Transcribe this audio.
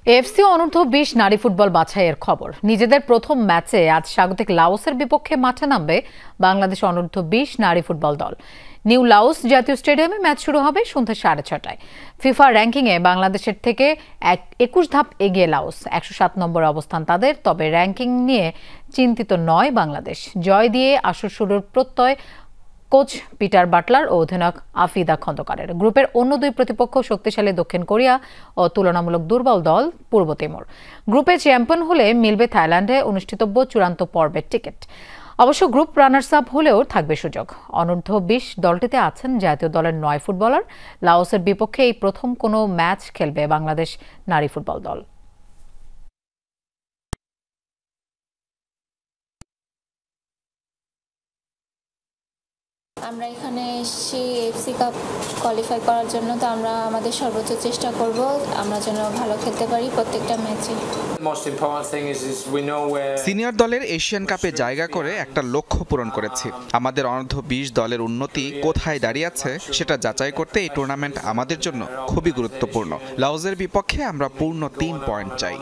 AFC অনূর্ধ্ব-20 নারী football বাছাইয়ের খবর। নিজেদের প্রথম ম্যাচে আজ স্বাগতিক লাওসের বিপক্ষে মাঠে নামবে বাংলাদেশ অনূর্ধ্ব-20 নারী ফুটবল দল। নিউ লাওস জাতীয় স্টেডিয়ামে ম্যাচ শুরু হবে সন্ধ্যা 6:30টায়। ফিফা র্যাঙ্কিংয়ে বাংলাদেশের থেকে 21 ধাপ এগিয়ে লাওস, 107 নম্বরে অবস্থান তাদের। তবে র্যাঙ্কিং নিয়ে চিন্তিত নয় বাংলাদেশ। জয় দিয়ে আসর শুরুর প্রত্যয় কোচ পিটার বাটলার ও অধিনায়ক আফিদা খন্দকারের। গ্রুপের অন্য দুই প্রতিপক্ষ শক্তিশালী দক্ষিণ কোরিয়া ও তুলনামূলক দুর্বল দল পূর্ব তিমুর। গ্রুপে চ্যাম্পিয়ন হলে মিলবে থাইল্যান্ডে অনুষ্ঠিতব্য চূড়ান্ত পর্বের টিকিট। অবশ্য গ্রুপ রানার্স আপ হলেও থাকবে সুযোগ। অনূর্ধ্ব-20 দলটিতে আছেন জাতীয় দলের 9 ফুটবলার। লাওসের বিপক্ষে এই প্রথম কোনো ম্যাচ খেলবে বাংলাদেশ নারী ফুটবল দল। আমরা এখানে এসেছি এফসি কাপ কোয়ালিফাই করার জন্য, তো আমরা আমাদের সর্বোচ্চ চেষ্টা করব আমরা যেন ভালো খেলতে পারি প্রত্যেকটা ম্যাচে। সিনিয়র দলের এশিয়ান কাপে জায়গা করে একটা লক্ষ্য পূরণ করেছি। আমাদের অনূর্ধ্ব-20 দলের উন্নতি কোথায় দাঁড়িয়ে আছে সেটা যাচাই করতে এই টুর্নামেন্ট আমাদের জন্য খুবই গুরুত্বপূর্ণ। লাওসের বিপক্ষে আমরা পূর্ণ 3 পয়েন্ট চাই।